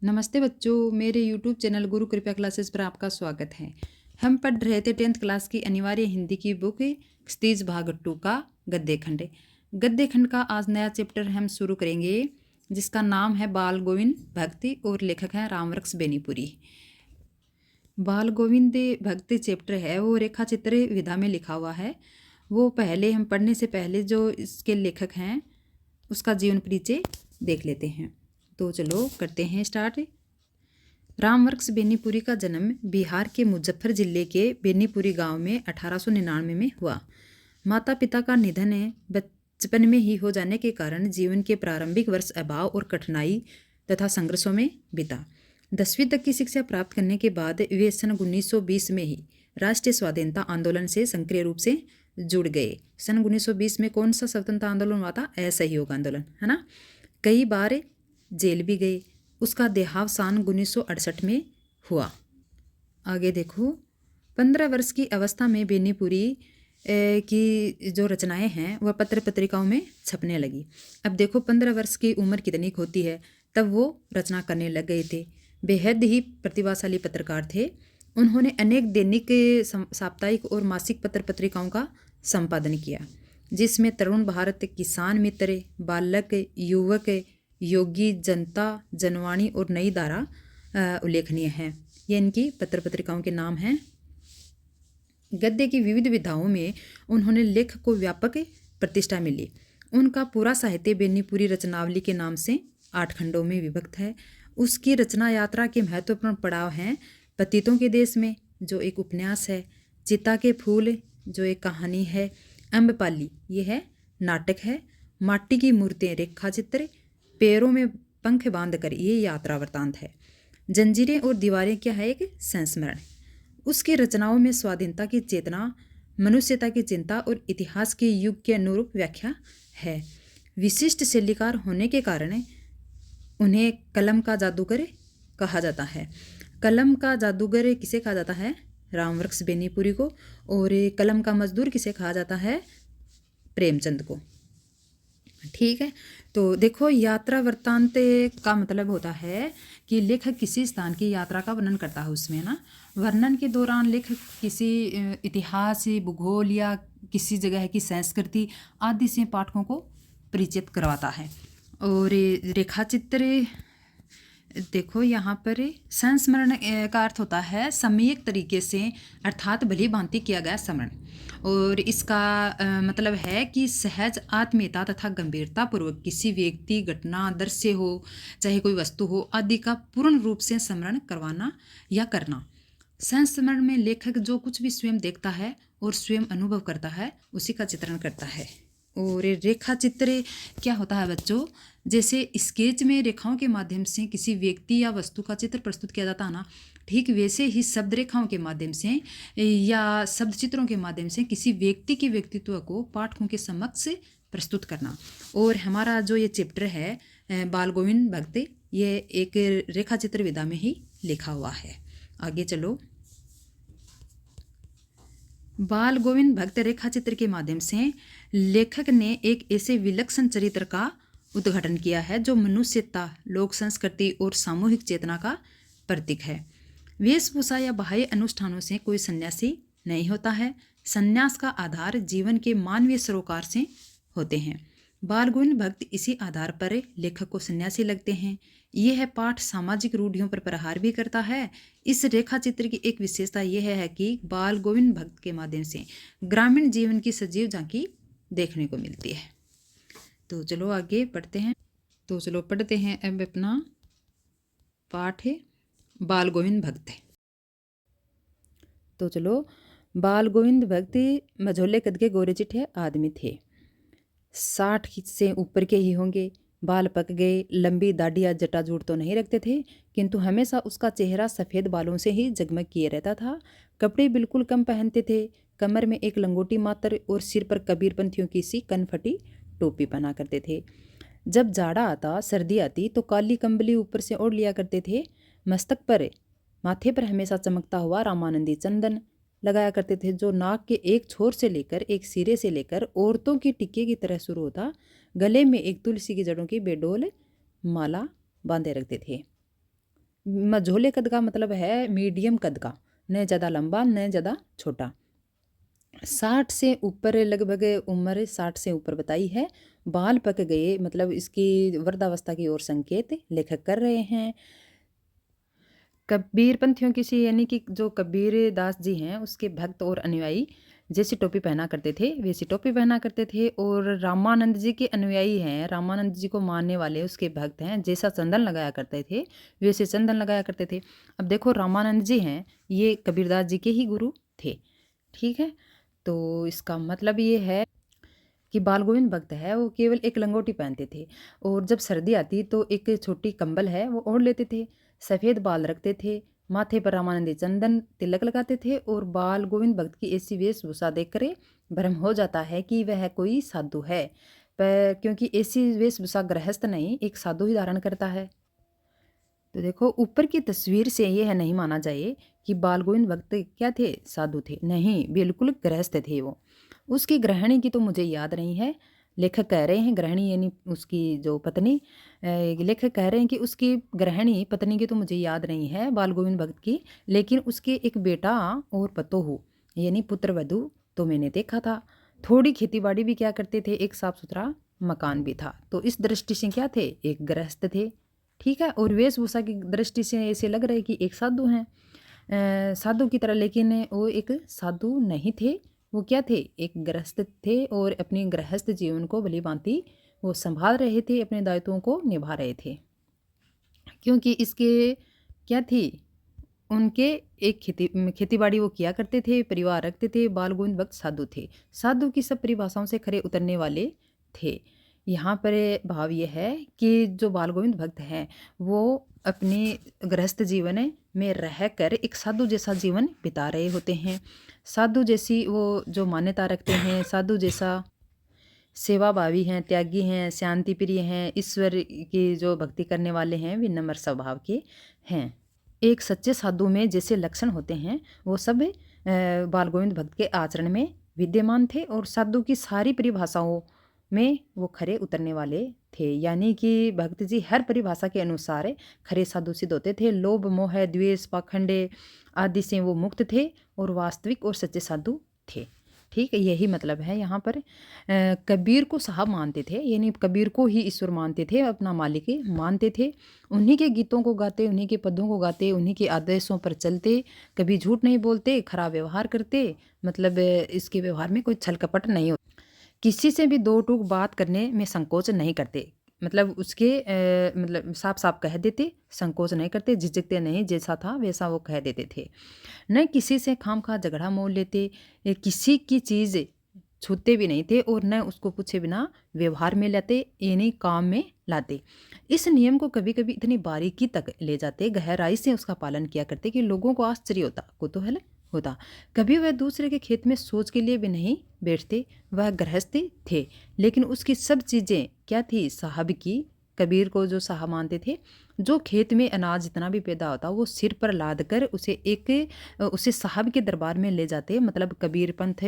नमस्ते बच्चों, मेरे YouTube चैनल गुरु कृपया क्लासेस पर आपका स्वागत है। हम पढ़ रहे थे 10th क्लास की अनिवार्य हिंदी की बुक क्षितिज भाग 2 का गद्य खंड। गद्य खंड का आज नया चैप्टर हम शुरू करेंगे जिसका नाम है बाल गोविंद भक्ति और लेखक हैं रामवृक्ष बेनीपुरी। बाल गोविंद भक्ति चैप्टर है वो रेखा चित्र विधा में लिखा हुआ है। वो पहले हम पढ़ने से पहले जो इसके लेखक हैं उसका जीवन परिचय देख लेते हैं। तो चलो करते हैं स्टार्ट। रामवृक्ष बेनीपुरी का जन्म बिहार के मुजफ्फर जिले के बेनीपुरी गांव में 1899 में हुआ। माता पिता का निधन बचपन में ही हो जाने के कारण जीवन के प्रारंभिक वर्ष अभाव और कठिनाई तथा संघर्षों में बिता। 10वीं तक की शिक्षा प्राप्त करने के बाद वे सन 1920 में ही राष्ट्रीय स्वाधीनता आंदोलन से सक्रिय रूप से जुड़ गए। सन 1920 में कौन सा स्वतंत्रता आंदोलन हुआ था? असहयोग आंदोलन, है ना। कई बार जेल भी गए। उसका देहावसान 1968 में हुआ। आगे देखो, 15 वर्ष की अवस्था में बेनीपुरी की जो रचनाएं हैं वह पत्र पत्रिकाओं में छपने लगी। अब देखो 15 वर्ष की उम्र कितनी होती है, तब वो रचना करने लग गए थे। बेहद ही प्रतिभाशाली पत्रकार थे। उन्होंने अनेक दैनिक, साप्ताहिक और मासिक पत्र पत्रिकाओं का संपादन किया, जिसमें तरुण भारत, किसान मित्र, बालक, युवक, योगी, जनता, जनवाणी और नई धारा उल्लेखनीय है। ये इनकी पत्र पत्रिकाओं के नाम हैं। गद्य की विविध विधाओं में उन्होंने लेखक को व्यापक प्रतिष्ठा मिली। उनका पूरा साहित्य बेनीपुरी रचनावली के नाम से 8 खंडों में विभक्त है। उसकी रचना यात्रा के महत्वपूर्ण पड़ाव हैं पतितों के देश में, जो एक उपन्यास है, चिता के फूल, जो एक कहानी है, अम्बपाली, ये है नाटक है, माटी की मूर्तें रेखा चित्र, पैरों में पंख बांधकर, ये यात्रा वृतांत है, जंजीरें और दीवारें, क्या है, एक संस्मरण। उसकी रचनाओं में स्वाधीनता की चेतना, मनुष्यता की चिंता और इतिहास के युग के अनुरूप व्याख्या है। विशिष्ट शैलीकार होने के कारण उन्हें कलम का जादूगर कहा जाता है। कलम का जादूगर किसे कहा जाता है? रामवृक्ष बेनीपुरी को। और कलम का मजदूर किसे कहा जाता है? प्रेमचंद को। ठीक है, तो देखो, यात्रा वृत्तांत का मतलब होता है कि लेखक किसी स्थान की यात्रा का वर्णन करता है उसमें ना। वर्णन के दौरान लेखक किसी इतिहास, भूगोल या किसी जगह की संस्कृति आदि से पाठकों को परिचित करवाता है। और रेखा चित्र, देखो यहाँ पर संस्मरण का अर्थ होता है सम्यक तरीके से, अर्थात भली भांति किया गया स्मरण। और इसका मतलब है कि सहज आत्मीयता तथा गंभीरता पूर्वक किसी व्यक्ति, घटना, दृश्य हो चाहे कोई वस्तु हो आदि का पूर्ण रूप से स्मरण करवाना या करना। संस्मरण में लेखक जो कुछ भी स्वयं देखता है और स्वयं अनुभव करता है उसी का चित्रण करता है। और रेखा चित्र क्या होता है बच्चों? जैसे स्केच में रेखाओं के माध्यम से किसी व्यक्ति या वस्तु का चित्र प्रस्तुत किया जाता है ना, ठीक वैसे ही शब्द रेखाओं के माध्यम से या शब्द चित्रों के माध्यम से किसी व्यक्ति के व्यक्तित्व को पाठकों के समक्ष प्रस्तुत करना। और हमारा जो ये चैप्टर है बाल गोविंद भक्त, ये एक रेखा चित्र विधा में ही लिखा हुआ है। आगे चलो। बाल गोविंद भक्त रेखा चित्र के माध्यम से लेखक ने एक ऐसे विलक्षण चरित्र का उद्घाटन किया है जो मनुष्यता, लोक संस्कृति और सामूहिक चेतना का प्रतीक है। वेशभूषा या बाह्य अनुष्ठानों से कोई सन्यासी नहीं होता है। सन्यास का आधार जीवन के मानवीय सरोकार से होते हैं। बाल गोविंद भक्त इसी आधार पर लेखक को सन्यासी लगते हैं। यह पाठ सामाजिक रूढ़ियों पर प्रहार भी करता है। इस रेखा चित्र की एक विशेषता यह है कि बाल गोविंद भक्त के माध्यम से ग्रामीण जीवन की सजीव झांकी देखने को मिलती है। तो चलो आगे पढ़ते हैं। तो चलो पढ़ते हैं अब अपना पाठ है बाल गोविंद भक्त। तो चलो, बाल गोविंद भक्त मझोले कद के गोरे चिट्ठे आदमी थे। 60 से ऊपर के ही होंगे। बाल पक गए, लंबी दाढ़ी या जटाजूट तो नहीं रखते थे, किंतु हमेशा उसका चेहरा सफ़ेद बालों से ही जगमग किए रहता था। कपड़े बिल्कुल कम पहनते थे। कमर में एक लंगोटी मात्र और सिर पर कबीरपंथियों की सी कनफटी टोपी पहना करते थे। जब जाड़ा आता, सर्दी आती तो काली कंबली ऊपर से ओढ़ लिया करते थे। मस्तक पर, माथे पर हमेशा चमकता हुआ रामानंदी चंदन लगाया करते थे, जो नाक के एक छोर से लेकर एक सिरे से लेकर औरतों की टिक्के की तरह शुरू होता। गले में एक तुलसी की जड़ों की बेडोल माला बांधे रखते थे। मझोले कद का मतलब है मीडियम कद का, न ज़्यादा लंबा न ज़्यादा छोटा। 60 से ऊपर, लगभग उम्र 60 से ऊपर बताई है। बाल पक गए मतलब इसकी वृद्धावस्था की ओर संकेत लेखक कर रहे हैं। कबीर पंथियों की सी यानी कि जो कबीर दास जी हैं उसके भक्त और अनुयायी जैसी टोपी पहना करते थे वैसी टोपी पहना करते थे। और रामानंद जी के अनुयायी हैं, रामानंद जी को मानने वाले उसके भक्त हैं, जैसा चंदन लगाया करते थे वैसे चंदन लगाया करते थे। अब देखो रामानंद जी हैं ये कबीरदास जी के ही गुरु थे। ठीक है, तो इसका मतलब ये है कि बाल गोविंद भक्त है वो केवल एक लंगोटी पहनते थे, और जब सर्दी आती तो एक छोटी कंबल है वो ओढ़ लेते थे, सफ़ेद बाल रखते थे, माथे पर रामानंदी चंदन तिलक लगाते थे। और बाल गोविंद भक्त की ऐसी वेशभूषा देखकर भ्रम हो जाता है कि वह कोई साधु है, पर क्योंकि ऐसी वेशभूषा गृहस्थ नहीं एक साधु ही धारण करता है। तो देखो ऊपर की तस्वीर से यह नहीं माना जाए कि बाल गोविंद भक्त क्या थे, साधु थे, नहीं बिल्कुल गृहस्थ थे वो। उसकी गृहिणी की तो मुझे याद नहीं है, लेखक कह रहे हैं गृहिणी यानी उसकी जो पत्नी, लेखक कह रहे हैं कि उसकी गृहिणी पत्नी की तो मुझे याद नहीं है बाल गोविंद भक्त की, लेकिन उसके एक बेटा और पतोहू यानी पुत्र वधू तो मैंने देखा था। थोड़ी खेती बाड़ी भी क्या करते थे, एक साफ सुथरा मकान भी था, तो इस दृष्टि से क्या थे, एक गृहस्थ थे। ठीक है, और वेशभूषा की दृष्टि से ऐसे लग रहा है कि एक साधु हैं, साधु की तरह, लेकिन वो एक साधु नहीं थे। वो क्या थे, एक गृहस्थ थे, और अपने गृहस्थ जीवन को भली भांति वो संभाल रहे थे, अपने दायित्वों को निभा रहे थे। क्योंकि इसके क्या थी, उनके एक खेती बाड़ी वो किया करते थे, परिवार रखते थे। बाल गोविंद भक्त साधु थे, साधु की सब परिभाषाओं से खरे उतरने वाले थे। यहाँ पर भाव ये है कि जो बाल गोविंद भक्त हैं वो अपने गृहस्थ जीवन में रहकर एक साधु जैसा जीवन बिता रहे होते हैं। साधु जैसी वो जो मान्यता रखते हैं, साधु जैसा सेवाभावी हैं, त्यागी हैं, शांति प्रिय हैं, ईश्वर की जो भक्ति करने वाले हैं, विनम्र स्वभाव के हैं। एक सच्चे साधु में जैसे लक्षण होते हैं वो सब बाल गोविंद भक्त के आचरण में विद्यमान थे, और साधु की सारी परिभाषाओं में वो खरे उतरने वाले थे। यानी कि भक्त जी हर परिभाषा के अनुसार खरे साधु सिद्ध होते थे। लोभ मोह द्वेष पाखंड आदि से वो मुक्त थे और वास्तविक और सच्चे साधु थे। ठीक है, यही मतलब है यहाँ पर। कबीर को साहब मानते थे, यानी कबीर को ही ईश्वर मानते थे, अपना मालिक मानते थे। उन्हीं के गीतों को गाते, उन्हीं के पदों को गाते, उन्हीं के आदेशों पर चलते, कभी झूठ नहीं बोलते, खराब व्यवहार करते, मतलब इसके व्यवहार में कोई छल कपट नहीं होता। किसी से भी दो टूक बात करने में संकोच नहीं करते, मतलब उसके मतलब साफ साफ कह देते, संकोच नहीं करते, झिझकते नहीं, जैसा था वैसा वो कह देते थे। न किसी से खामखा झगड़ा मोल लेते, किसी की चीज़ छूते भी नहीं थे, और न उसको पूछे बिना व्यवहार में लाते, यानी काम में लाते। इस नियम को कभी कभी इतनी बारीकी तक ले जाते, गहराई से उसका पालन किया करते कि लोगों को आश्चर्य होता, कुतूहल होता। कभी वह दूसरे के खेत में सोच के लिए भी नहीं बैठते। वह गृहस्थी थे, लेकिन उसकी सब चीज़ें क्या थी, साहब की। कबीर को जो साहब मानते थे, जो खेत में अनाज जितना भी पैदा होता वो सिर पर लाद कर उसे साहब के दरबार में ले जाते, मतलब कबीर पंथ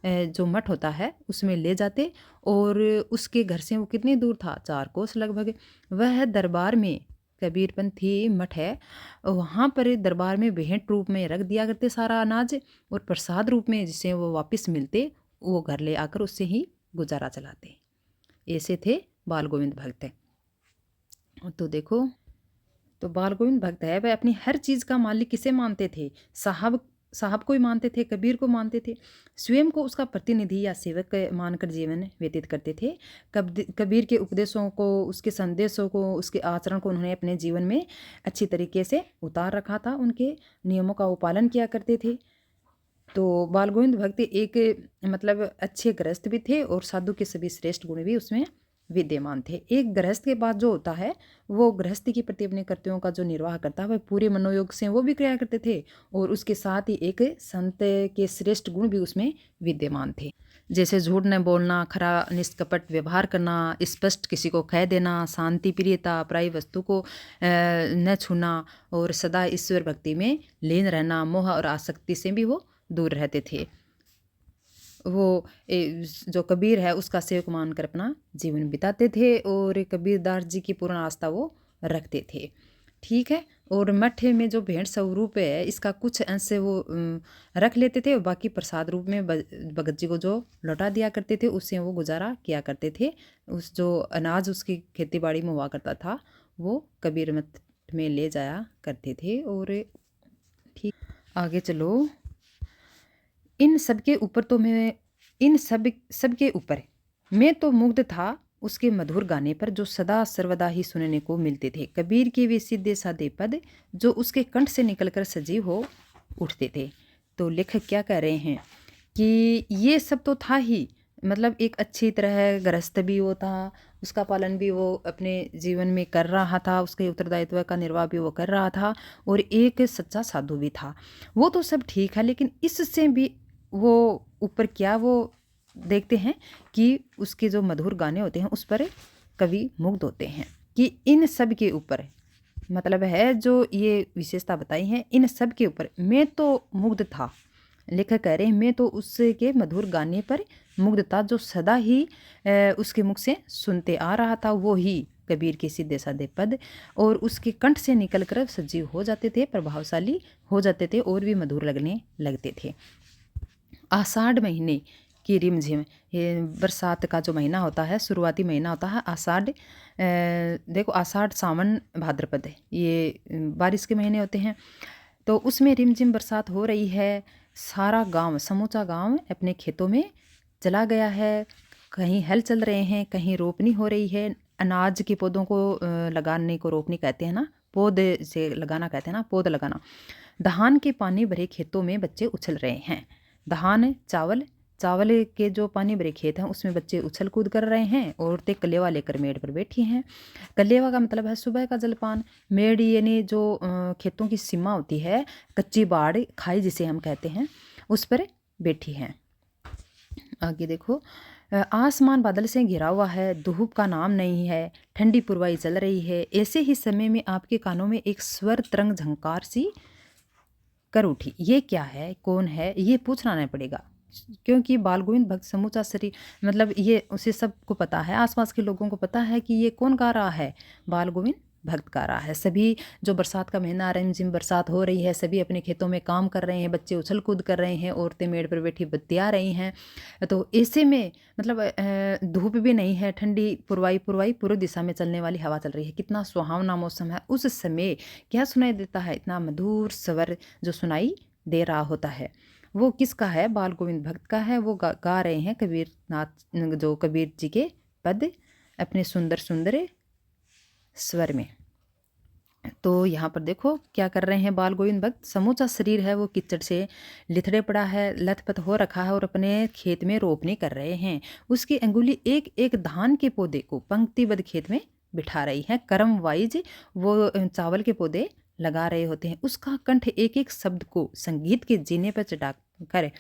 जो मठ होता है उसमें ले जाते। और उसके घर से वो कितनी दूर था, 4 कोस लगभग। वह दरबार में कबीरपंथी मठ है, वहाँ पर दरबार में भेंट रूप में रख दिया करते सारा अनाज, और प्रसाद रूप में जिसे वो वापस मिलते वो घर ले आकर उससे ही गुजारा चलाते। ऐसे थे बाल गोविंद भक्त। तो देखो, तो बाल गोविंद भक्त है वह अपनी हर चीज़ का मालिक किसे मानते थे, साहब को ही मानते थे, कबीर को मानते थे। स्वयं को उसका प्रतिनिधि या सेवक मानकर जीवन व्यतीत करते थे। कबीर के उपदेशों को, उसके संदेशों को, उसके आचरण को उन्होंने अपने जीवन में अच्छी तरीके से उतार रखा था, उनके नियमों का वो पालन किया करते थे। तो बाल गोविंद भक्त एक मतलब अच्छे गृहस्थ भी थे, और साधु के सभी श्रेष्ठ गुण भी उसमें विद्यमान थे। एक गृहस्थ के बाद जो होता है वो गृहस्थी के प्रति अपने कर्तव्यों का जो निर्वाह करता है वह पूरे मनोयोग से वो भी किया करते थे, और उसके साथ ही एक संत के श्रेष्ठ गुण भी उसमें विद्यमान थे, जैसे झूठ न बोलना, खरा निष्कपट व्यवहार करना, स्पष्ट किसी को कह देना, शांति प्रियता, पराई वस्तु को न छूना, और सदा ईश्वर भक्ति में लीन रहना, मोह और आसक्ति से भी वो दूर रहते थे। वो जो कबीर है उसका सेवक मानकर अपना जीवन बिताते थे, और कबीरदास जी की पूर्ण आस्था वो रखते थे। ठीक है, और मठे में जो भेंट स्वरूप है इसका कुछ अंश वो रख लेते थे और बाकी प्रसाद रूप में भगत जी को जो लौटा दिया करते थे, उससे वो गुजारा किया करते थे। उस जो अनाज उसकी खेती बाड़ी में हुआ करता था वो कबीर मठ में ले जाया करते थे। और ठीक आगे चलो, इन सब के ऊपर तो मैं इन सब के ऊपर मैं तो मुग्ध था उसके मधुर गाने पर जो सदा सर्वदा ही सुनने को मिलते थे। कबीर के वे सीधे साधे पद जो उसके कंठ से निकलकर सजीव हो उठते थे। तो लेखक क्या कह रहे हैं कि ये सब तो था ही, मतलब एक अच्छी तरह गृहस्थ भी वो था, उसका पालन भी वो अपने जीवन में कर रहा था, उसके उत्तरदायित्व का निर्वाह भी वो कर रहा था, और एक सच्चा साधु भी था। वो तो सब ठीक है, लेकिन इससे भी वो ऊपर क्या वो देखते हैं कि उसके जो मधुर गाने होते हैं उस पर कवि मुग्ध होते हैं। कि इन सब के ऊपर मतलब है जो ये विशेषता बताई हैं, इन सब के ऊपर मैं तो मुग्ध था। लेखक कह रहे हैं मैं तो उसके मधुर गाने पर मुग्ध था, जो सदा ही उसके मुख से सुनते आ रहा था। वो ही कबीर के सीधे साधे पद और उसके कंठ से निकलकर सजीव हो जाते थे, प्रभावशाली हो जाते थे और भी मधुर लगने लगते थे। आषाढ़ महीने की रिमझिम, ये बरसात का जो महीना होता है, शुरुआती महीना होता है आषाढ़। देखो आषाढ़ सावन भाद्रपद है, ये बारिश के महीने होते हैं। तो उसमें रिमझिम बरसात हो रही है, सारा गांव समूचा गांव अपने खेतों में चला गया है। कहीं हल चल रहे हैं, कहीं रोपनी हो रही है। अनाज के पौधों को लगाने को रोपनी कहते हैं ना, पौधे से लगाना कहते हैं ना, पौध लगाना। धान के पानी भरे खेतों में बच्चे उछल रहे हैं। धान चावल के जो पानी भरे खेत हैं उसमें बच्चे उछल कूद कर रहे हैं। औरतें कलेवा लेकर मेड़ पर बैठी हैं। कलेवा का मतलब है सुबह का जलपान। मेड़ यानी जो खेतों की सीमा होती है, कच्ची बाड़ खाई जिसे हम कहते हैं, उस पर बैठी हैं। आगे देखो, आसमान बादल से घिरा हुआ है, धूप का नाम नहीं है, ठंडी पुरवाई चल रही है। ऐसे ही समय में आपके कानों में एक स्वर तरंग झंकार सी कर उठी। ये क्या है, कौन है, ये पूछना नहीं पड़ेगा, क्योंकि बाल गोविंद भक्त समूचा शरीर, मतलब ये उसे सबको पता है, आसपास के लोगों को पता है कि ये कौन गा रहा है, बाल गोविंद भक्त गा रहा है। सभी जो बरसात का महीना रिमझिम बरसात हो रही है, सभी अपने खेतों में काम कर रहे हैं, बच्चे उछल कूद कर रहे हैं, औरतें मेड़ पर बैठी बत्तियाँ रही हैं। तो ऐसे में मतलब धूप भी नहीं है, ठंडी पुरवाई पूर्व दिशा में चलने वाली हवा चल रही है, कितना सुहावना मौसम है। उस समय क्या सुनाई देता है, इतना मधुर स्वर जो सुनाई दे रहा होता है, वो किसका है, बाल गोविंद भक्त का है। वो गा रहे हैं कबीर नाथ, जो कबीर जी के पद अपने सुंदर सुंदर स्वर में। तो यहाँ पर देखो क्या कर रहे हैं बाल गोविंद भक्त। समूचा शरीर है वो कीचड़ से लिथड़े पड़ा है, लथपथ हो रखा है और अपने खेत में रोपनी कर रहे हैं। उसकी अंगुली एक एक धान के पौधे को पंक्तिबद्ध खेत में बिठा रही है। क्रम वाइज वो चावल के पौधे लगा रहे होते हैं। उसका कंठ एक एक शब्द को संगीत के जीने पर चढ़ा कर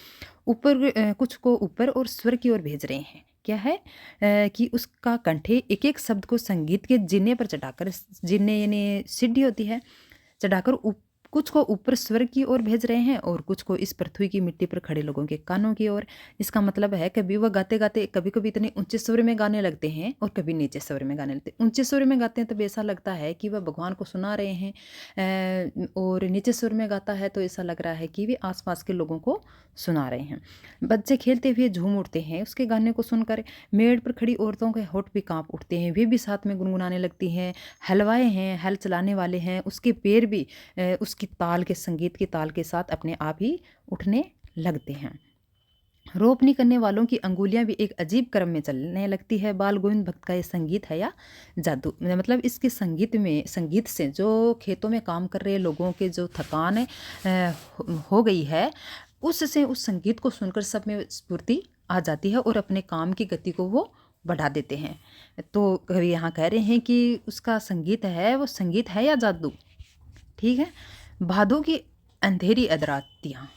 ऊपर कुछ को ऊपर और स्वर की ओर भेज रहे हैं। क्या है कि उसका कंठे एक एक शब्द को संगीत के जीने पर चढ़ाकर, जीने यानी सीढ़ी होती है, चढ़ाकर कुछ को ऊपर स्वर की ओर भेज रहे हैं और कुछ को इस पृथ्वी की मिट्टी पर खड़े लोगों के कानों की ओर। इसका मतलब है कभी वह गाते गाते कभी कभी इतने ऊंचे स्वर में गाने लगते हैं और कभी नीचे स्वर में गाने लगते हैं। ऊंचे स्वर में गाते हैं तब ऐसा लगता है कि वह भगवान को सुना रहे हैं, और नीचे स्वर में गाता है तो ऐसा लग रहा है कि वे आसपास के लोगों को सुना रहे हैं। बच्चे खेलते हुए झूम उठते हैं उसके गाने को सुनकर। मेड़ पर खड़ी औरतों के होठ भी कांप उठते हैं, वे भी साथ में गुनगुनाने लगती हैं। हलवाए हैं, हल चलाने वाले हैं, उसके पैर भी उसकी ताल के संगीत की ताल के साथ अपने आप ही उठने लगते हैं। रोपनी करने वालों की अंगुलियां भी एक अजीब क्रम में चलने लगती है। बाल गोविंद भक्त का ये संगीत है या जादू, मतलब इसके संगीत से जो खेतों में काम कर रहे लोगों के जो थकान हो गई है, उससे उस संगीत को सुनकर सब में स्फूर्ति आ जाती है और अपने काम की गति को वो बढ़ा देते हैं। तो कवि यहाँ कह रहे हैं कि उसका संगीत है, वो संगीत है या जादू। ठीक है। भादों की अंधेरी अधरातियाँ,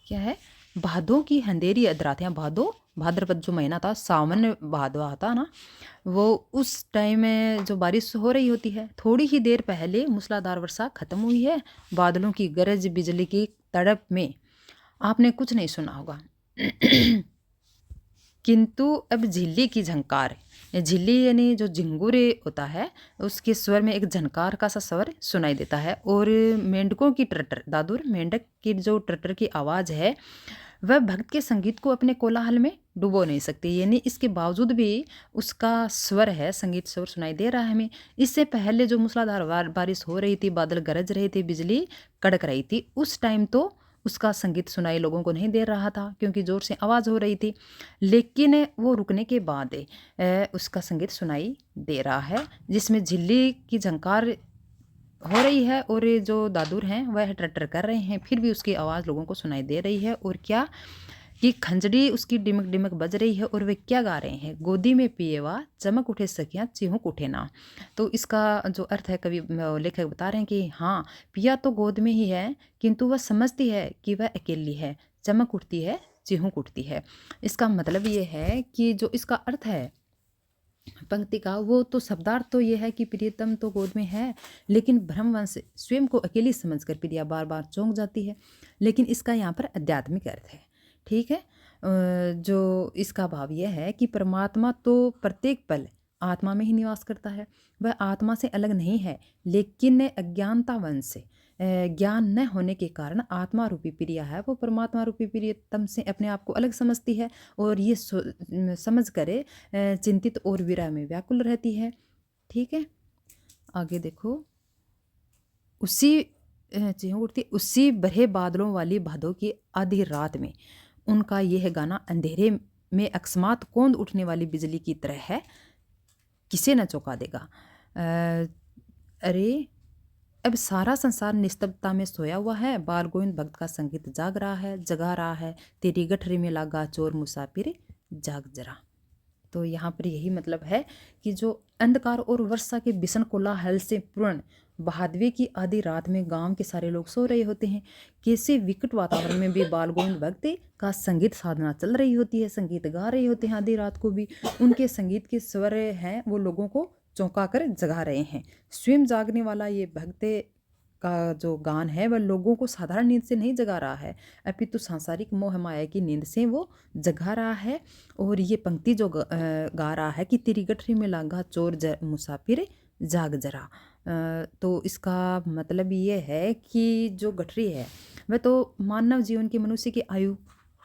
क्या है, भादों की अंधेरी अधरातियाँ। भाद्रपद जो महीना था, सावन भादवा था ना, वो उस टाइम में जो बारिश हो रही होती है, थोड़ी ही देर पहले मूसलाधार वर्षा खत्म हुई है। बादलों की गरज, बिजली की तड़प में आपने कुछ नहीं सुना होगा किंतु अब झिल्ली की झंकार झिल्ली यानी जो झिंगुर होता है उसके स्वर में एक झनकार का सा स्वर सुनाई देता है। और मेंढकों की टर्टर, दादुर मेंढक की जो टर्टर की आवाज़ है वह भक्त के संगीत को अपने कोलाहल में डुबो नहीं सकती, यानी इसके बावजूद भी उसका स्वर है, संगीत स्वर सुनाई दे रहा है हमें। इससे पहले जो मूसलाधार बारिश हो रही थी, बादल गरज रहे थे, बिजली कड़क रही थी, उस टाइम तो उसका संगीत सुनाई लोगों को नहीं दे रहा था क्योंकि ज़ोर से आवाज़ हो रही थी। लेकिन वो रुकने के बाद उसका संगीत सुनाई दे रहा है, जिसमें झिल्ली की झंकार हो रही है और जो दादुर हैं वह ट्रटर कर रहे हैं, फिर भी उसकी आवाज़ लोगों को सुनाई दे रही है। और क्या कि खंजड़ी उसकी डिमक डिमक बज रही है और वे क्या गा रहे हैं, गोदी में पिएवा चमक उठे सखियाँ चिहुक उठे ना। तो इसका जो अर्थ है, कवि लेखक बता रहे हैं कि हाँ, पिया तो गोद में ही है किंतु वह समझती है कि वह अकेली है, चमक उठती है चिहुक उठती है। इसका मतलब ये है कि जो इसका अर्थ है पंक्ति का, वो तो शब्दार्थ तो ये है कि प्रियतम तो गोद में है, लेकिन भ्रमवंश स्वयं को अकेली समझकर प्रिया बार बार चौंक जाती है। लेकिन इसका यहाँ पर आध्यात्मिक अर्थ है, ठीक है। जो इसका भाव यह है कि परमात्मा तो प्रत्येक पल आत्मा में ही निवास करता है, वह आत्मा से अलग नहीं है, लेकिन अज्ञानतावंश से, ज्ञान न होने के कारण आत्मा रूपी प्रिया है वो परमात्मा रूपी प्रियतम से अपने आप को अलग समझती है और ये समझ करे चिंतित और विरह में व्याकुल रहती है, ठीक है। आगे देखो, उसी उठती उसी बड़े बादलों वाली भादों की आधी रात में उनका यह गाना अंधेरे में अकस्मात कौंध उठने वाली बिजली की तरह है, किसे न चौंका देगा। अरे अब सारा संसार निस्तब्धता में सोया हुआ है, बाल गोविंद भक्त का संगीत जाग रहा है, जगा रहा है, तेरी गठरी में लागा चोर मुसाफिर जाग जरा। तो यहाँ पर यही मतलब है कि जो अंधकार और वर्षा के भीषण कोलाहल से पूर्ण बहादवी की आधी रात में गांव के सारे लोग सो रहे होते हैं, कैसे विकट वातावरण में भी बाल गोविंद भक्त का संगीत साधना चल रही होती है, संगीत गा रहे होते हैं आधी रात को भी। उनके संगीत के स्वर हैं वो लोगों को चौंका कर जगा रहे हैं। स्वयं जागने वाला ये भक्त का जो गान है वह लोगों को साधारण नींद से नहीं जगा रहा है, अपितु सांसारिक मोह माया की नींद से वो जगा रहा है। और ये पंक्ति जो गा रहा है कि तेरी गठरी में लागा चोर मुसाफिर जाग जरा, तो इसका मतलब ये है कि जो गठरी है वह तो मानव जीवन की, मनुष्य की आयु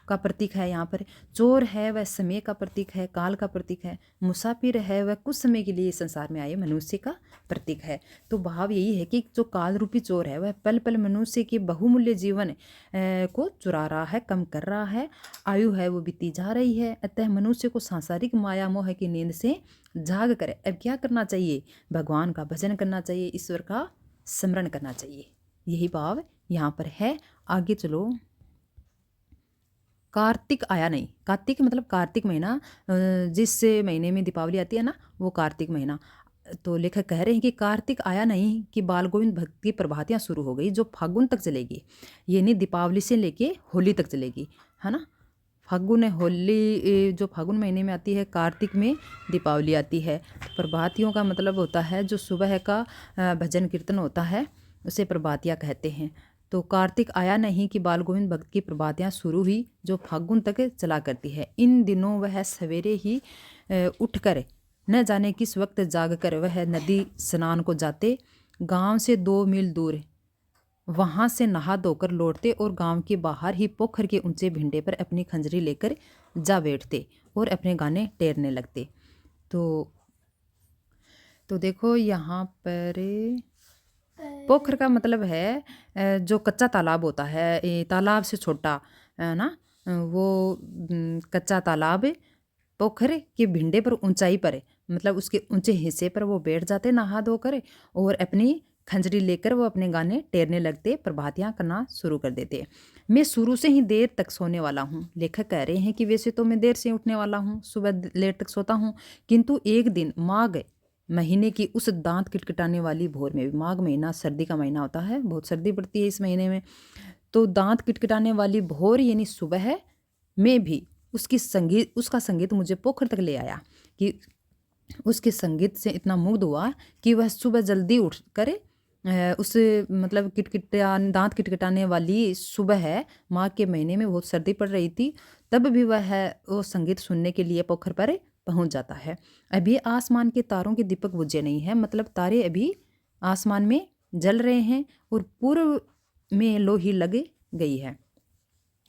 का प्रतीक है। यहाँ पर चोर है वह समय का प्रतीक है, काल का प्रतीक है, मुसाफिर है वह कुछ समय के लिए संसार में आए मनुष्य का प्रतीक है। तो भाव यही है कि जो काल रूपी चोर है वह पल पल मनुष्य के बहुमूल्य जीवन को चुरा रहा है, कम कर रहा है, आयु है वो बीती जा रही है। अतः मनुष्य को सांसारिक माया मोह की नींद से जाग कर अब क्या करना चाहिए, भगवान का भजन करना चाहिए, ईश्वर का स्मरण करना चाहिए। यही भाव यहाँ पर है। आगे चलो, कार्तिक आया नहीं, कार्तिक मतलब कार्तिक महीना, जिस महीने में दीपावली आती है ना वो कार्तिक महीना। तो लेखक कह रहे हैं कि कार्तिक आया नहीं कि बाल गोविंद भक्त की प्रभातियाँ शुरू हो गई जो फागुन तक चलेगी, ये नहीं दीपावली से लेके होली तक चलेगी, है ना। फागुन होली जो फागुन महीने में आती है, कार्तिक में दीपावली आती है। प्रभातियों का मतलब होता है जो सुबह का भजन कीर्तन होता है उसे प्रभातियाँ कहते हैं। तो कार्तिक आया नहीं कि बाल गोविंद भक्त की प्रभातियाँ शुरू हुई जो फागुन तक चला करती है। इन दिनों वह सवेरे ही उठकर न जाने किस वक्त जागकर वह नदी स्नान को जाते, गांव से 2 मील दूर वहाँ से नहा धोकर लौटते और गांव के बाहर ही पोखर के ऊंचे भिंडे पर अपनी खंजरी लेकर जा बैठते और अपने गाने टेरने लगते। तो देखो यहाँ पर पोखर का मतलब है जो कच्चा तालाब होता है, तालाब से छोटा ना, वो कच्चा तालाब पोखर के भिंडे पर ऊंचाई पर, मतलब उसके ऊंचे हिस्से पर वो बैठ जाते नहा धोकर और अपनी खंजरी लेकर वो अपने गाने टेरने लगते, प्रभातियाँ करना शुरू कर देते। मैं शुरू से ही देर तक सोने वाला हूँ, लेखक कह रहे हैं कि वैसे तो मैं देर से उठने वाला हूँ, सुबह लेट तक सोता हूँ, किंतु एक दिन माघ महीने की उस दांत किटकिटाने वाली भोर में, माघ महीना सर्दी का महीना होता है, बहुत सर्दी पड़ती है इस महीने में, तो दांत किटकिटाने वाली भोर यानी सुबह में भी उसका संगीत मुझे पोखर तक ले आया कि उसके संगीत से इतना मुग्ध हुआ कि वह सुबह जल्दी उठ कर उस मतलब दांत किटकिटाने वाली सुबह है, माघ के महीने में बहुत सर्दी पड़ रही थी, तब भी वह वो संगीत सुनने के लिए पोखर पर पहुंच जाता है। अभी आसमान के तारों के दीपक बुझे नहीं है, मतलब तारे अभी आसमान में जल रहे हैं और पूर्व में लोही लग गई है।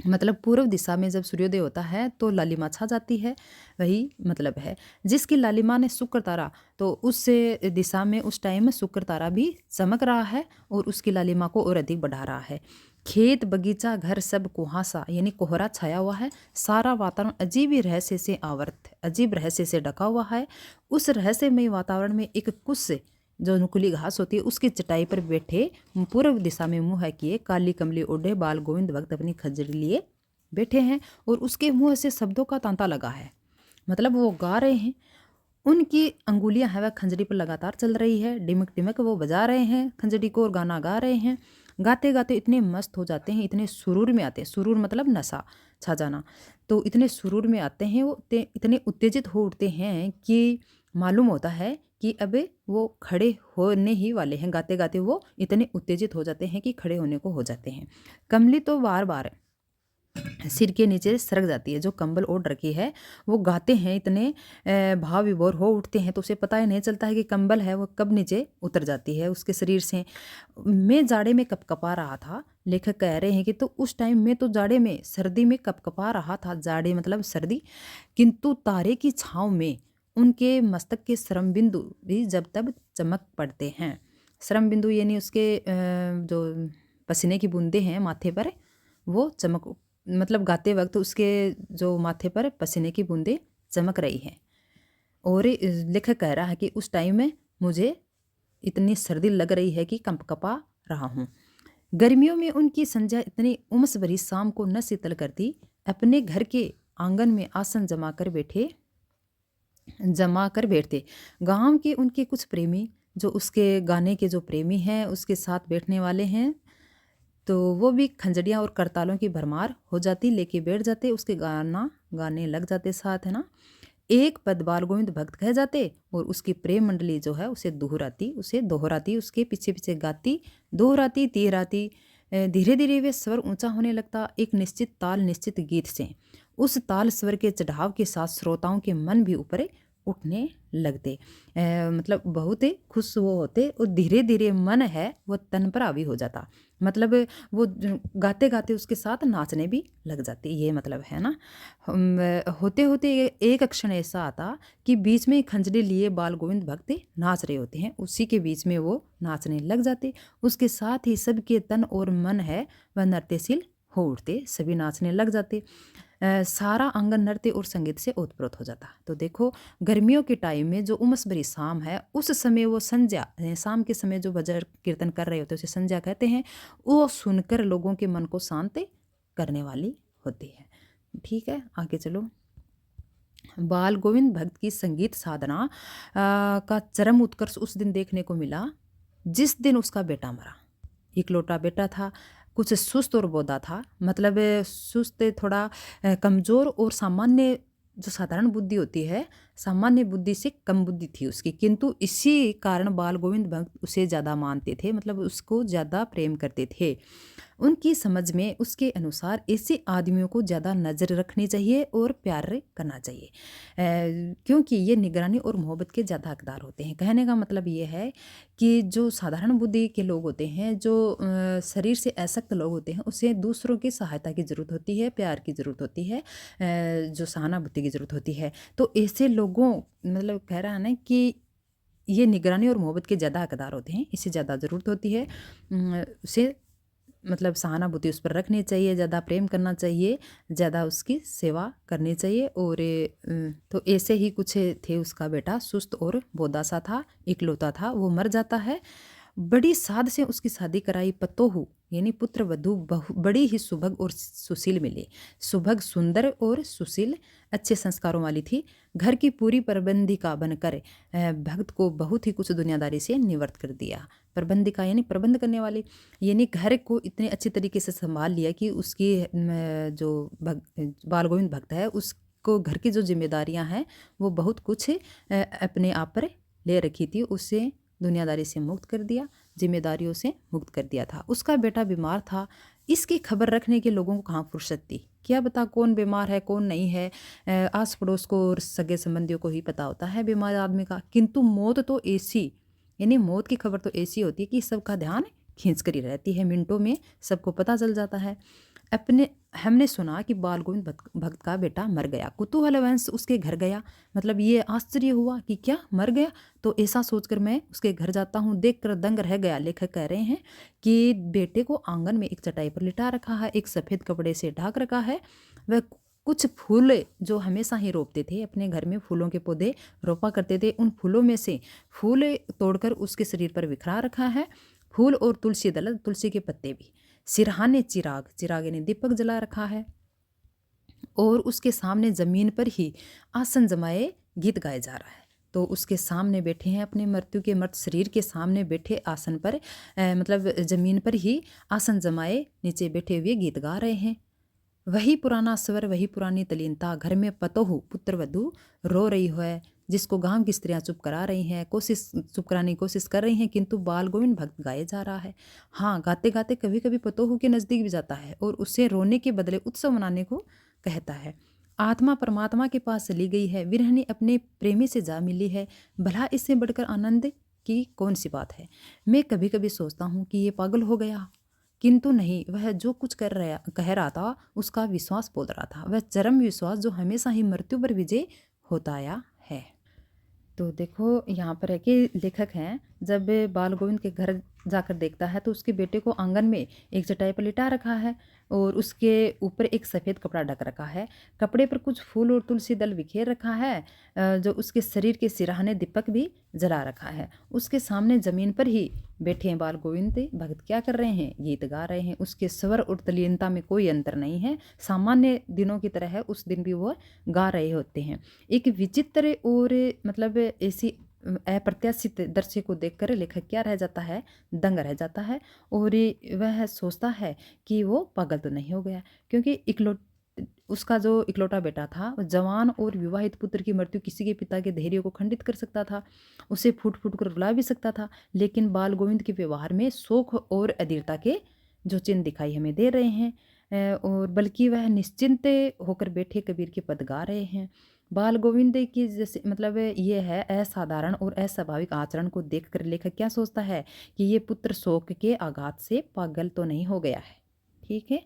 मतलब पूर्व दिशा में जब सूर्योदय होता है तो लालिमा छा जाती है, वही मतलब है। जिसकी लालिमा ने शुक्र तारा, तो उस दिशा में उस टाइम में शुक्र तारा भी चमक रहा है और उसकी लालिमा को और अधिक बढ़ा रहा है। खेत बगीचा घर सब कुहासा यानी कोहरा छाया हुआ है। सारा वातावरण अजीब ही रहस्य से आवर्त, अजीब रहस्य से ढका हुआ है। उस रहस्यमय वातावरण में एक कुश जो नुकीली घास होती है उसकी चटाई पर बैठे, पूर्व दिशा में मुँह किए, काली कमली ओढ़े बाल गोविंद भक्त अपनी खंजरी लिए बैठे हैं और उसके मुंह से शब्दों का तांता लगा है। मतलब वो गा रहे हैं, उनकी अंगुलियां है वह खंजरी पर लगातार चल रही है, डिमक डिमक वो बजा रहे हैं खंजरी को और गाना गा रहे हैं। गाते गाते इतने मस्त हो जाते हैं, इतने सुरूर में आते हैं, सुरूर मतलब नशा छा जाना, तो इतने सुरूर में आते हैं वो, इतने उत्तेजित हो उठते हैं कि मालूम होता है कि अब वो खड़े होने ही वाले हैं। गाते गाते वो इतने उत्तेजित हो जाते हैं कि खड़े होने को हो जाते हैं। कमली तो बार बार सिर के नीचे सरक जाती है, जो कंबल ओढ़ रखी है। वो गाते हैं, इतने भाव विभोर हो उठते हैं तो उसे पता ही नहीं चलता है कि कंबल है वो कब नीचे उतर जाती है उसके शरीर से। मैं जाड़े में कपकपा रहा था, लेखक कह रहे हैं कि तो उस टाइम में तो जाड़े में, सर्दी में कपकपा रहा था, जाड़े मतलब सर्दी, किंतु तारे की छाँव में उनके मस्तक के श्रम बिंदु भी जब तब चमक पड़ते हैं। श्रम बिंदु यानी उसके जो पसीने की बूंदें हैं माथे पर, वो चमक, मतलब गाते वक्त उसके जो माथे पर पसीने की बूंदें चमक रही हैं। और लेखक कह रहा है कि उस टाइम में मुझे इतनी सर्दी लग रही है कि कंपकपा रहा हूँ। गर्मियों में उनकी संध्या इतनी उमस भरी शाम को न शीतल करती। अपने घर के आंगन में आसन जमा कर बैठते गांव के उनके कुछ प्रेमी, जो उसके गाने के जो प्रेमी हैं उसके साथ बैठने वाले हैं, तो वो भी खंजड़ियाँ और करतालों की भरमार हो जाती, लेके बैठ जाते, उसके गाना गाने लग जाते साथ, है ना। एक पद बाल गोविंद भक्त कह जाते और उसकी प्रेम मंडली जो है उसे दोहराती, उसके पीछे पीछे गाती, दोहराती, तिहराती। धीरे धीरे वे स्वर ऊंचा होने लगता, एक निश्चित ताल निश्चित गीत से। उस ताल स्वर के चढ़ाव के साथ श्रोताओं के मन भी ऊपर उठने लगते, मतलब बहुत ही खुश वो होते और धीरे धीरे मन है वो तन पर हावी हो जाता। मतलब वो गाते गाते उसके साथ नाचने भी लग जाती, ये मतलब है ना। होते होते एक क्षण ऐसा आता कि बीच में खंजरी लिए बाल गोविंद भक्त नाच रहे होते हैं, उसी के बीच में वो नाचने लग जाते। उसके साथ ही सबके तन और मन है वह नृत्यशील हो उठते, सभी नाचने लग जाते। सारा आंगन नृत्य और संगीत से ओतप्रोत हो जाता। तो देखो, गर्मियों के टाइम में जो उमस भरी शाम है, उस समय वो संध्या, शाम के समय जो भजन कीर्तन कर रहे होते हैं उसे संध्या कहते हैं, वो सुनकर लोगों के मन को शांत करने वाली होती है। ठीक है, आगे चलो। बाल गोविंद भक्त की संगीत साधना का चरम उत्कर्ष उस दिन देखने को मिला जिस दिन उसका बेटा मरा। इकलौता बेटा था, कुछ सुस्त और बोदा था, मतलब सुस्त, थोड़ा कमज़ोर और सामान्य, जो साधारण बुद्धि होती है, सामान्य बुद्धि से कम बुद्धि थी उसकी, किंतु इसी कारण बाल गोविंद भक्त उसे ज़्यादा मानते थे, मतलब उसको ज़्यादा प्रेम करते थे। उनकी समझ में उसके अनुसार ऐसे आदमियों को ज़्यादा नज़र रखनी चाहिए और प्यार करना चाहिए, क्योंकि ये निगरानी और मोहब्बत के ज़्यादा हकदार होते हैं। कहने का मतलब ये है कि जो साधारण बुद्धि के लोग होते हैं, जो शरीर से आसक्त लोग होते हैं, उसे दूसरों की सहायता की ज़रूरत होती है, प्यार की ज़रूरत होती है, जो सहानुभूति की ज़रूरत होती है। तो ऐसे लोगों, मतलब कह रहा है ना कि ये निगरानी और मोहब्बत के ज़्यादा हकदार होते हैं, इससे ज़्यादा ज़रूरत होती है, उसे मतलब सहानुभूति उस पर रखनी चाहिए, ज़्यादा प्रेम करना चाहिए, ज़्यादा उसकी सेवा करनी चाहिए। और तो ऐसे ही कुछ थे, उसका बेटा सुस्त और बोदा सा था, इकलौता था, वो मर जाता है। बड़ी साध से उसकी शादी कराई पतोहू यानी पुत्र वधू बड़ी ही सुभग और सुशील मिले। सुभग सुंदर और सुशील, अच्छे संस्कारों वाली थी। घर की पूरी प्रबंधिका बनकर भक्त को बहुत ही कुछ दुनियादारी से निवृत्त कर दिया। प्रबंधिका यानी प्रबंध करने वाली, यानी घर को इतने अच्छे तरीके से संभाल लिया कि उसकी जो बाल गोविंद भक्त है उसको घर की जो जिम्मेदारियां हैं वो बहुत कुछ अपने आप पर ले रखी थी। उससे दुनियादारी से मुक्त कर दिया, जिम्मेदारियों से मुक्त कर दिया था। उसका बेटा बीमार था, इसकी खबर रखने के लोगों को कहाँ फुर्सत थी। क्या पता कौन बीमार है कौन नहीं है, आस पड़ोस को और सगे संबंधियों को ही पता होता है बीमार आदमी का। किंतु मौत तो ऐसी, यानी मौत की खबर तो ऐसी होती है कि सबका ध्यान खींच कर ही रहती है, मिनटों में सबको पता चल जाता है। हमने सुना कि बाल गोविंद भक्त का बेटा मर गया। कुतूहलवश उसके घर गया, मतलब ये आश्चर्य हुआ कि क्या मर गया। तो ऐसा सोचकर मैं उसके घर जाता हूँ, देखकर दंग रह गया। लेखक कह रहे हैं कि बेटे को आंगन में एक चटाई पर लिटा रखा है, एक सफ़ेद कपड़े से ढक रखा है। वह कुछ फूल जो हमेशा ही रोपते थे, अपने घर में फूलों के पौधे रोपा करते थे, उन फूलों में से फूल तोड़कर उसके शरीर पर बिखरा रखा है। फूल और तुलसी दल, तुलसी के पत्ते भी। सिरहाने चिराग, चिराग यानी दीपक जला रखा है। और उसके सामने ज़मीन पर ही आसन जमाए गीत गाया जा रहा है। तो उसके सामने बैठे हैं, अपने मृत्यु के मर्त शरीर के सामने बैठे आसन पर, मतलब ज़मीन पर ही आसन जमाए नीचे बैठे हुए गीत गा रहे हैं। वही पुराना स्वर, वही पुरानी तलीनता। घर में पतोहू पुत्र वधू रो रही है, जिसको गांव की स्त्रियां चुप करा रही हैं, चुप कराने की कोशिश कर रही हैं, किंतु बाल गोविंद भक्त गाए जा रहा है। हाँ, गाते गाते कभी कभी पतोहू के नज़दीक भी जाता है और उससे रोने के बदले उत्सव मनाने को कहता है। आत्मा परमात्मा के पास चली गई है, विरहनी अपने प्रेमी से जा मिली है, भला इससे बढ़कर आनंद की कौन सी बात है। मैं कभी कभी सोचता हूँ कि ये पागल हो गया, किंतु नहीं, वह जो कुछ कह रहा था उसका विश्वास बोल रहा था, वह चरम विश्वास जो हमेशा ही मृत्यु पर विजय होता आया है। तो देखो यहाँ पर है कि लेखक हैं, जब बाल गोविंद के घर जाकर देखता है तो उसके बेटे को आंगन में एक चटाई पर लिटा रखा है और उसके ऊपर एक सफ़ेद कपड़ा ढक रखा है। कपड़े पर कुछ फूल और तुलसी दल बिखेर रखा है, जो उसके शरीर के सिरहाने दीपक भी जला रखा है। उसके सामने ज़मीन पर ही बैठे हैं बाल गोविंद भक्त। क्या कर रहे हैं? गीत गा रहे हैं। उसके स्वर और तलीनता में कोई अंतर नहीं है, सामान्य दिनों की तरह है। उस दिन भी वो गा रहे होते हैं। एक विचित्र और मतलब ऐसी अप्रत्याशित दृश्य को देखकर लेखक क्या रह जाता है, दंग रह जाता है। और वह सोचता है कि वो पागल तो नहीं हो गया, क्योंकि उसका जो इकलौता बेटा था, जवान और विवाहित पुत्र की मृत्यु किसी के पिता के धैर्य को खंडित कर सकता था, उसे फूट फूट कर रुला भी सकता था। लेकिन बाल गोविंद के व्यवहार में शोक और अधीरता के जो चिन्ह दिखाई हमें दे रहे हैं, और बल्कि वह निश्चिंत होकर बैठे कबीर के पद गा रहे हैं। बाल गोविंद की जैसे मतलब ये है असाधारण और अस्वाभाविक आचरण को देखकर लेखक क्या सोचता है कि ये पुत्र शोक के आघात से पागल तो नहीं हो गया है। ठीक है।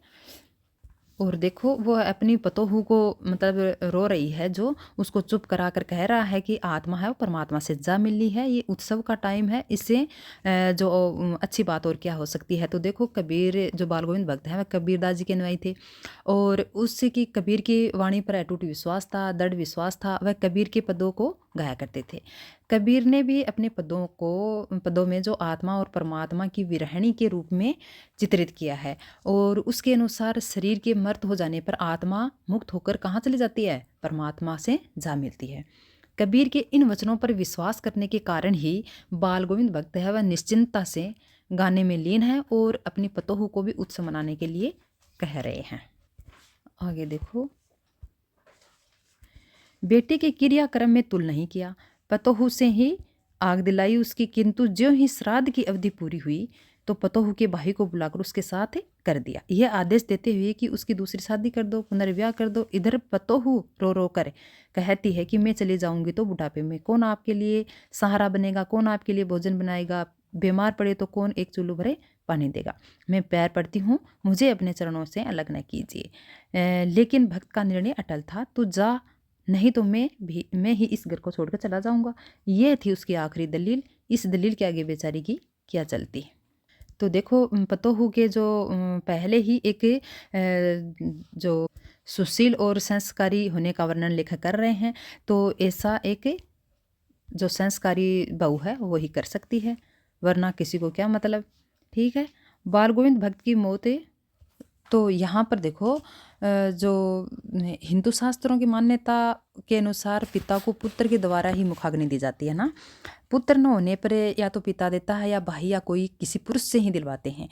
और देखो वो अपनी पतोहू को मतलब रो रही है, जो उसको चुप करा कर कह रहा है कि आत्मा है वो परमात्मा से जा मिली है, ये उत्सव का टाइम है, इससे जो अच्छी बात और क्या हो सकती है। तो देखो कबीर जो बाल गोविंद भक्त हैं वह कबीरदास जी के अनुयायी थे, और उससे कि कबीर की वाणी पर अटूट विश्वास था, दृढ़ विश्वास था। वह कबीर के पदों को गाया करते थे। कबीर ने भी अपने पदों में जो आत्मा और परमात्मा की विरहणी के रूप में चित्रित किया है, और उसके अनुसार शरीर के मर्त हो जाने पर आत्मा मुक्त होकर कहाँ चली जाती है? परमात्मा से जा मिलती है। कबीर के इन वचनों पर विश्वास करने के कारण ही बाल गोविंद भक्त है वह निश्चिंतता से गाने में लीन है और अपनी पतोहू को भी उत्सव मनाने के लिए कह रहे हैं। आगे देखो, बेटे के क्रियाक्रम में तुल नहीं किया, पतोहू से ही आग दिलाई उसकी, किंतु ज्यों ही श्राद्ध की अवधि पूरी हुई तो पतोहू के भाई को बुलाकर उसके साथ कर दिया, यह आदेश देते हुए कि उसकी दूसरी शादी कर दो, पुनर्विवाह कर दो। इधर पतोहू रो रो कर कहती है कि मैं चली जाऊंगी तो बुढ़ापे में कौन आपके लिए सहारा बनेगा, कौन आपके लिए भोजन बनाएगा, बीमार पड़े तो कौन एक चूल्लू भरे पानी देगा। मैं पैर पड़ती हूँ, मुझे अपने चरणों से अलग न कीजिए। लेकिन भक्त का निर्णय अटल था, तू जा, नहीं तो मैं ही इस घर को छोड़कर चला जाऊंगा। ये थी उसकी आखिरी दलील। इस दलील के आगे बेचारी की क्या चलती। तो देखो पतोहू के जो पहले ही एक जो सुशील और संस्कारी होने का वर्णन लेखक कर रहे हैं, तो ऐसा एक जो संस्कारी बहू है वही कर सकती है, वरना किसी को क्या मतलब। ठीक है। बाल गोविंद भक्त की मौत, तो यहाँ पर देखो जो हिंदू शास्त्रों की मान्यता के अनुसार पिता को पुत्र के द्वारा ही मुखाग्नि दी जाती है ना। पुत्र न होने पर या तो पिता देता है या भाई या कोई किसी पुरुष से ही दिलवाते हैं।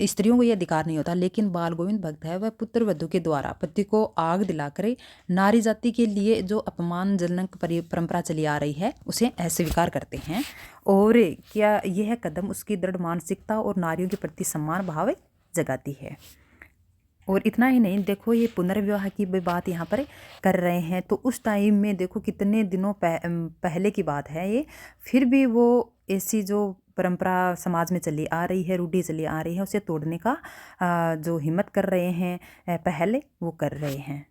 स्त्रियों को ये अधिकार नहीं होता। लेकिन बाल गोविंद भक्त है वह पुत्र वधू के द्वारा पति को आग दिलाकर नारी जाति के लिए जो अपमानजनक परंपरा चली आ रही है उसे अस्वीकार करते हैं। और क्या यह कदम उसकी दृढ़ मानसिकता और नारियों के प्रति सम्मान भाव जगाती है। और इतना ही नहीं, देखो ये पुनर्विवाह की भी बात यहाँ पर कर रहे हैं। तो उस टाइम में देखो कितने दिनों पहले की बात है ये, फिर भी वो ऐसी जो परंपरा समाज में चली आ रही है, रूढ़ी चली आ रही है, उसे तोड़ने का जो हिम्मत कर रहे हैं पहले वो कर रहे हैं।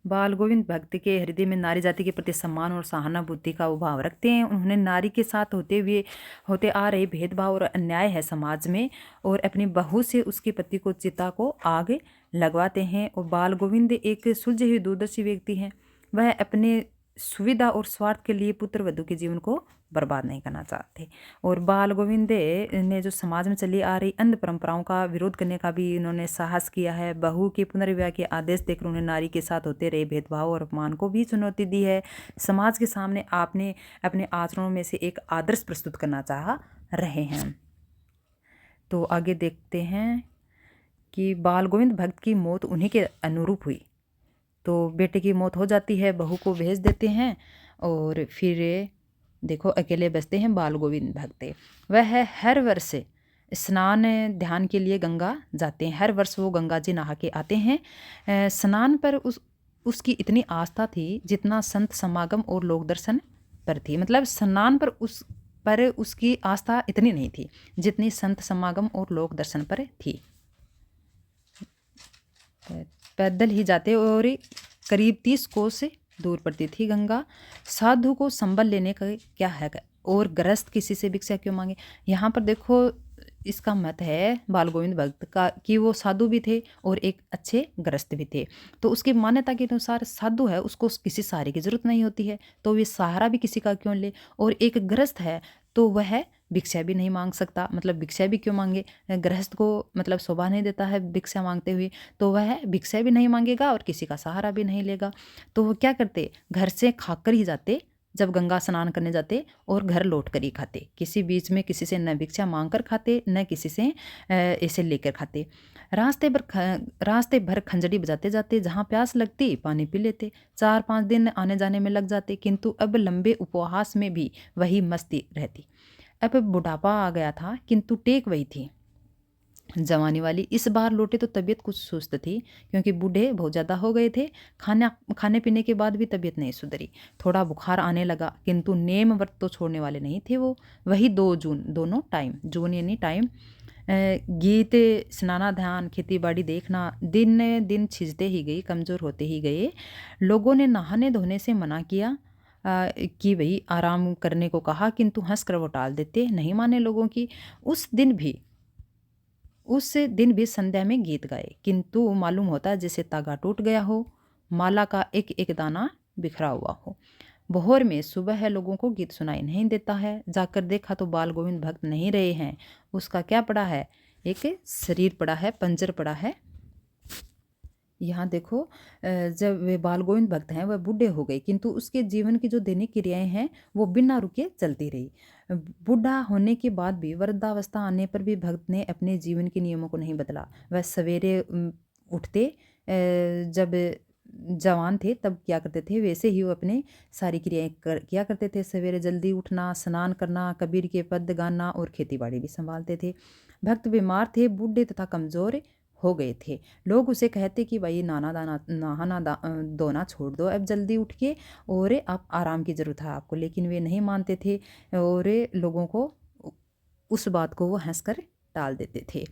बाल गोविंद भक्त के हृदय में नारी जाति के प्रति सम्मान और सहानुभूति का भाव रखते हैं। उन्होंने नारी के साथ होते आ रहे भेदभाव और अन्याय है समाज में, और अपनी बहू से उसके पति को चिता को आग लगवाते हैं। और बाल गोविंद एक सुलझे हुए दूरदर्शी व्यक्ति हैं। वह अपने सुविधा और स्वार्थ के लिए पुत्र वधू के जीवन को बर्बाद नहीं करना चाहते। और बाल गोविंद ने जो समाज में चली आ रही अंध परंपराओं का विरोध करने का भी इन्होंने साहस किया है। बहू के पुनर्विवाह के आदेश देकर उन्होंने नारी के साथ होते रहे भेदभाव और अपमान को भी चुनौती दी है। समाज के सामने आपने अपने आचरणों में से एक आदर्श प्रस्तुत करना चाह रहे हैं। तो आगे देखते हैं कि बाल गोविंद भक्त की मौत उन्हीं के अनुरूप हुई। तो बेटे की मौत हो जाती है, बहू को भेज देते हैं और फिर देखो अकेले बसते हैं बाल गोविंद भक्त। वह हर वर्ष स्नान ध्यान के लिए गंगा जाते हैं। हर वर्ष वो गंगा जी नहा के आते हैं। स्नान पर उसकी इतनी आस्था थी जितना संत समागम और लोक दर्शन पर थी। मतलब स्नान पर उसकी आस्था इतनी नहीं थी जितनी संत समागम और लोक दर्शन पर थी। पैदल ही जाते और करीब 30 कोस से दूर पड़ती थी गंगा। साधु को संबल लेने का क्या है, और गृहस्थ किसी से भिक्षा क्यों मांगे। यहाँ पर देखो इसका मत है बाल गोविंद भक्त का कि वो साधु भी थे और एक अच्छे गृहस्थ भी थे। तो उसकी मान्यता के अनुसार साधु है उसको किसी सहारे की जरूरत नहीं होती है, तो वे सहारा भी किसी का क्यों ले। और एक गृहस्थ है तो वह भिक्षा भी नहीं मांग सकता, मतलब भिक्षा भी क्यों मांगे। गृहस्थ को मतलब शोभा नहीं देता है भिक्षा मांगते हुए, तो वह भिक्षा भी नहीं मांगेगा और किसी का सहारा भी नहीं लेगा। तो वो क्या करते, घर से खाकर ही जाते जब गंगा स्नान करने जाते, और घर लौट कर ही खाते। किसी बीच में किसी से न भिक्षा मांग कर खाते न किसी से ऐसे लेकर खाते। रास्ते भर खंजड़ी बजाते जाते, जहाँ प्यास लगती पानी पी लेते। 4-5 दिन आने जाने में लग जाते, किंतु अब लंबे उपवास में भी वही मस्ती रहती। अब बुढ़ापा आ गया था किंतु टेक वही थी जवानी वाली। इस बार लौटे तो तबीयत कुछ सुस्त थी क्योंकि बूढ़े बहुत ज़्यादा हो गए थे। खाने पीने के बाद भी तबीयत नहीं सुधरी। थोड़ा बुखार आने लगा किंतु नेम व्रत तो छोड़ने वाले नहीं थे वो। वही 2 जून दोनों टाइम, जून यानी टाइम, गीत, स्नाना ध्यान, खेती बाड़ी देखना दिन दिन छिजते ही गई, कमज़ोर होते ही गए। लोगों ने नहाने धोने से मना किया कि भाई आराम करने को कहा, किंतु हंस कर वो टाल देते, नहीं माने लोगों की। उस दिन भी संध्या में गीत गाए, किंतु मालूम होता जैसे तागा टूट गया हो, माला का एक एक दाना बिखरा हुआ हो। भोर में सुबह है, लोगों को गीत सुनाई नहीं देता है। जाकर देखा तो बाल गोविंद भक्त नहीं रहे हैं। उसका क्या पड़ा है, एक शरीर पड़ा है, पंजर पड़ा है। यहाँ देखो जब वे बाल गोविंद भक्त हैं वह बूढ़े हो गए, किंतु उसके जीवन की जो दैनिक क्रियाएं हैं वो बिना रुके चलती रही। बूढ़ा होने के बाद भी, वृद्धावस्था आने पर भी भक्त ने अपने जीवन के नियमों को नहीं बदला। वह सवेरे उठते, जब जवान थे तब क्या करते थे वैसे ही वो अपने सारी क्रियाएं किया करते थे। सवेरे जल्दी उठना, स्नान करना, कबीर के पद गाना और खेती बाड़ी भी संभालते थे। भक्त बीमार थे, बूढ़े तथा कमज़ोर हो गए थे। लोग उसे कहते कि भाई नहाना धोना छोड़ दो अब जल्दी उठ के, और अब आराम की ज़रूरत है आपको। लेकिन वे नहीं मानते थे और लोगों को उस बात को वो हंसकर टाल देते थे।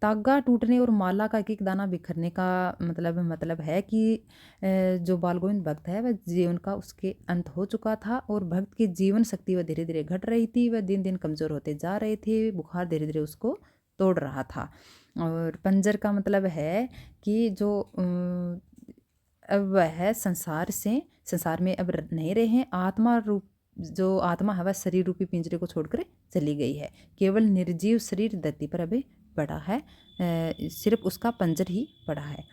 तागा टूटने और माला का एक एक दाना बिखरने का मतलब है कि जो बाल गोविंद भक्त है वह जीवन का उसके अंत हो चुका था, और भक्त की जीवन शक्ति वह धीरे धीरे घट रही थी। वह दिन दिन कमज़ोर होते जा रहे थे, बुखार धीरे धीरे उसको तोड़ रहा था। और पंजर का मतलब है कि जो अब वह संसार में अब नहीं रहे हैं। जो आत्मा है वह शरीर रूपी पिंजरे को छोड़कर चली गई है। केवल निर्जीव शरीर धरती पर अभी पड़ा है, सिर्फ उसका पंजर ही पड़ा है।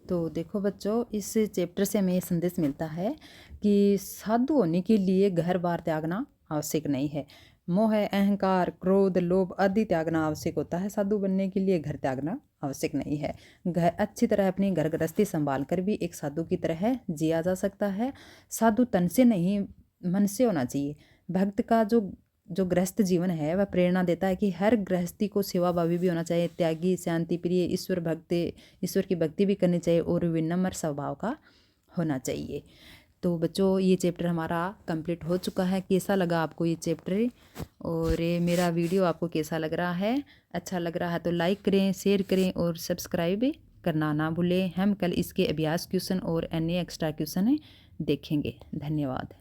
तो देखो बच्चों, इस चैप्टर से हमें ये संदेश मिलता है कि साधु होने के लिए घर बार त्यागना आवश्यक नहीं है। मोह, अहंकार, क्रोध, लोभ आदि त्यागना आवश्यक होता है। साधु बनने के लिए घर त्यागना आवश्यक नहीं है। घर अच्छी तरह अपनी घर गृहस्थी संभाल कर भी एक साधु की तरह जिया जा सकता है। साधु तन से नहीं मन से होना चाहिए। भक्त का जो गृहस्थ जीवन है वह प्रेरणा देता है कि हर गृहस्थी को सेवाभावी भी होना चाहिए, त्यागी, शांति प्रिय, ईश्वर की भक्ति भी करनी चाहिए और विनम्र स्वभाव का होना चाहिए। तो बच्चों, ये चैप्टर हमारा कंप्लीट हो चुका है। कैसा लगा आपको ये चैप्टर और ये मेरा वीडियो आपको कैसा लग रहा है? अच्छा लग रहा है तो लाइक करें, शेयर करें और सब्सक्राइब करना ना भूलें। हम कल इसके अभ्यास क्वेश्चन और अन्य एक्स्ट्रा क्वेश्चन देखेंगे। धन्यवाद।